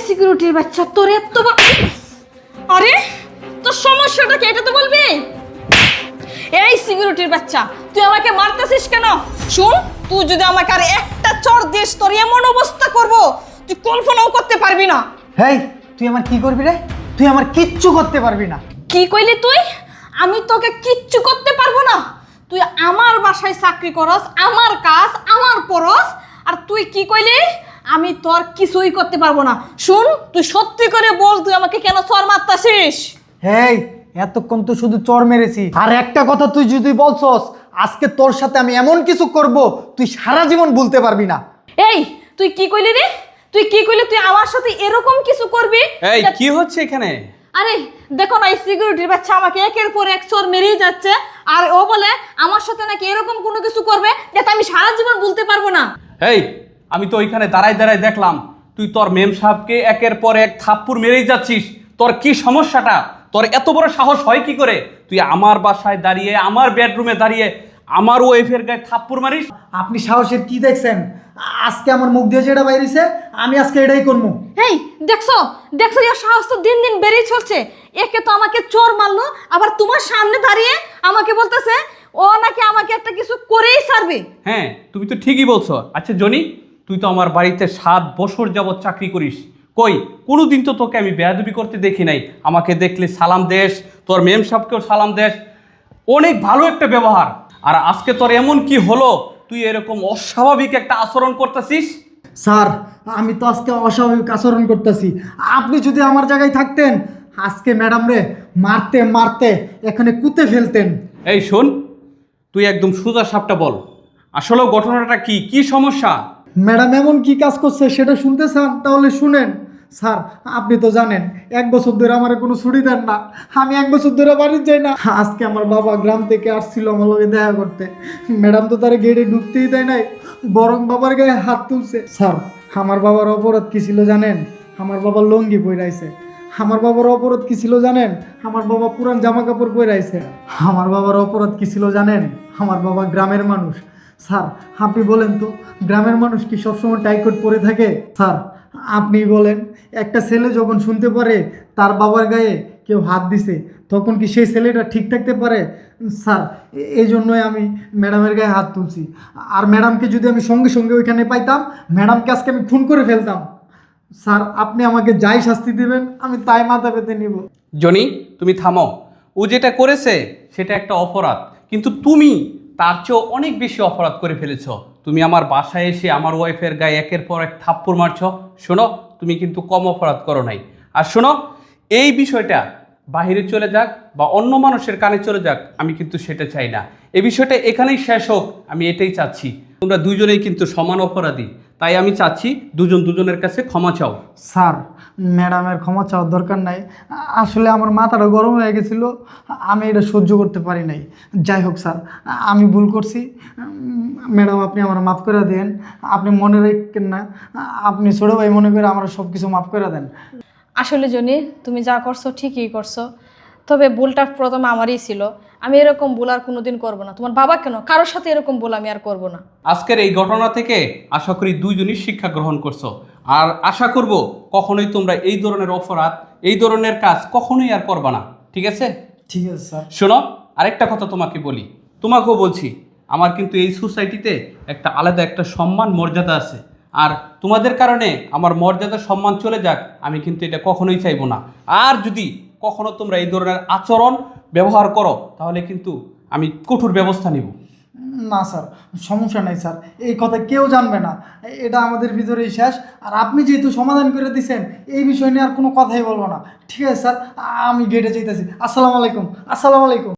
সিকিউরিটির বাচ্চা তোর এত আরে তোর সমস্যাটা কি এটা তো বলবি? এই সিকিউরিটির বাচ্চা তুই আমাকে মারতেছিস কেন? শুন, তুই যদি আমাকে আর একটা চড় দিস তোর এমন অবস্থা করব তুই কল্পনাও করতে পারবি না। হেই, তুই আমার কি করবি রে? তুই আমার কিচ্ছু করতে পারবি না। কি কইলি তুই? আমি তোকে কিচ্ছু করতে পারবো না? তুই আমার বাসায় চাকরি করস, আমার কাজ আমার পরস, আর তুই কি কইলি? আমি তোর কিছুই করতে পারবো না। শুন, তুই সত্যি করে বল তুই আমাকে কেন চড় মারতাছিস? হেই, এতক্ষণ তো শুধু চর মেরেছি, আর একটা কথা তুই যদি বলছস আজকে তোর সাথে আমি এমন কিছু করব তুই সারা জীবন ভুলতে পারবি না। এই তুই কি কইলি রে? তুই কি কইলি তুই আমার সাথে এরকম কিছু করবি? এই কি হচ্ছে এখানে? আরে দেখো না, এই সিকিউরিটির বাচ্চা আমাকে একের পর এক চোর মেরেই যাচ্ছে, আর ও বলে আমার সাথে নাকি এরকম কোনো কিছু করবে যাতে আমি সারা জীবন ভুলতে পারবো না। এই আমি তো ওইখানে দাঁড়ায় দাঁড়ায় দেখলাম তুই তোর মেম সাহেবকে একের পর এক থাপ্পড় মেরেই যাচ্ছিস। তোর কি সমস্যাটা? তোর এত বড় সাহস হয় কি করে তুই আমার বাসায় দাঁড়িয়ে, আমার বেডরুমে দাঁড়িয়ে আমার ওয়াইফের গায়ে থাপ্পড় মারিস? আপনি সাহসের কি দেখছেন? আজকে আমার মুখ দিয়ে যেটা বাইরেছে আমি আজকে এটাই করবো। এই দেখছো দেখছো, এর সাহস তো দিন দিন বেড়েই চলছে। একে তো আমাকে চোর মারলো, আবার তোমার সামনে দাঁড়িয়ে আমাকে বলতেছে ও নাকি আমাকে একটা কিছু করেই ছাড়বে। হ্যাঁ, তুমি তো ঠিকই বলছো। আচ্ছা জনি, তুই তো আমার বাড়িতে 7 বছর যাবৎ চাকরি করিস, কই কোনোদিন তো তোকে আমি বেয়াদবি করতে দেখি নাই। আমাকে দেখলে সালাম দেশ, তোর মেম সাহেবকেও সালাম দেশ, অনেক ভালো একটা ব্যবহার। আর আজকে তোর এমন কি হলো তুই এরকম অস্বাভাবিক একটা আচরণ করতেছিস? স্যার, আমি তো আজকে অস্বাভাবিক আচরণ করতেছি। আপনি যদি আমার জায়গায় থাকতেন আজকে ম্যাডাম রে মারতে মারতে এখানে কুতে ফেলতেন। এই শোন, তুই একদম সোজা সাপটা বল, আসলে ঘটনাটা কি, কি সমস্যা? ম্যাডাম এমন কি কাজ করছে সেটা শুনতে চান? তাহলে শুনেন। স্যার, আপনি তো জানেন 1 বছর ধরে আমার কোনো ছুটি দেন না, আমি 1 বছর ধরে বাড়ি যাই না। আজকে আমার বাবা গ্রাম থেকে আসছিল আমার লগে দেখা করতে, ম্যাডাম তো তারা গেটে ঢুকতেই দেয় নাই, বরং বাবার গায়ে হাত তুলছে। স্যার, আমার বাবার অপরাধ কি ছিল জানেন? আমার বাবা লঙ্গি পইরাইছে। আমার বাবার অপরাধ কি ছিল জানেন? আমার বাবা পুরান জামা কাপড় পইরাইছে। আমার বাবার অপরাধ কি ছিল জানেন? আমার বাবা গ্রামের মানুষ। স্যার, আপনি বলেন তো গ্রামের মানুষ কি সবসময় টাইকোট পরে থাকে? স্যার, আপনি বলেন একটা ছেলে যখন শুনতে পারে তার বাবার গায়ে কেউ হাত দিছে তখন কি সেই ছেলেটা ঠিক থাকতে পারে? স্যার, এই জন্যই আমি ম্যাডামের গায়ে হাত তুলছি। আর ম্যাডামকে যদি আমি সঙ্গে সঙ্গে ওইখানে পাইতাম, ম্যাডামকে আজকে আমি খুন করে ফেলতাম। স্যার, আপনি আমাকে যাই শাস্তি দেবেন আমি তাই মাথা পেতে নিব। জনি, তুমি থামো। ও যেটা করেছে সেটা একটা অপরাধ, কিন্তু তুমি তার চেয়েও অনেক বেশি অপরাধ করে ফেলেছো। তুমি আমার বাসায় এসে আমার ওয়াইফের গায়ে একের পর এক থাপ্পড় মারছো। শোনো, তুমি কিন্তু কম অপরাধ করো নাই। আর শোনো, এই বিষয়টা বাহিরে চলে যাক বা অন্য মানুষের কানে চলে যাক, আমি কিন্তু সেটা চাই না। এই বিষয়টা এখানেই শেষ হোক, আমি এটাই চাচ্ছি। তোমরা দুজনেই কিন্তু সমান অপরাধী, তাই আমি চাচ্ছি দুজন দুজনের কাছে ক্ষমা চাও। স্যার, ম্যাডামের ক্ষমা চাওয়ার দরকার নাই। আসলে আমার মাথাটা গরম হয়ে গেছিল, আমি এটা সহ্য করতে পারি নাই। যাই হোক স্যার, আমি ভুল করছি। ম্যাডাম, আপনি আমার মাফ করে দেন। আপনি মনে রাখেন না, আপনি ছোটো ভাই মনে করে আমার সব কিছু মাফ করে দেন। আসলে জনি, তুমি যা করছো ঠিকই করছো, তবে ভুলটা প্রথমে আমারই ছিল। আমি এরকম ভুল আর কোনোদিন করবো না। তোমার বাবা কেন, কারোর সাথে এরকম ভুল আমি আর করবো না। আজকের এই ঘটনা থেকে আশা করি দুইজনই শিক্ষা গ্রহণ করছো, আর আশা করব কখনোই তোমরা এই ধরনের অপরাধ, এই ধরনের কাজ কখনোই আর করবা না। ঠিক আছে? ঠিক আছে স্যার। শোনো, আরেকটা কথা তোমাকে বলি, তোমাকেও বলছি, আমার কিন্তু এই সোসাইটিতে একটা আলাদা একটা সম্মান মর্যাদা আছে, আর তোমাদের কারণে আমার মর্যাদা সম্মান চলে যাক আমি কিন্তু এটা কখনোই চাইবো না। আর যদি কখনো তোমরা এই ধরনের আচরণ ব্যবহার করো তাহলে কিন্তু আমি কঠোর ব্যবস্থা নিব। না স্যার, সমস্যা নাই স্যার, এই কথা কেউ জানবে না, এটা আমাদের ভিতরেই শেষ। আর আপনি যেহেতু সমাধান করে দিয়েছেন এই বিষয় নিয়ে আর কোনো কথাই বলবো না। ঠিক আছে স্যার, আমি গেটে যেতেছি। আসসালামু আলাইকুম। আসসালামু আলাইকুম।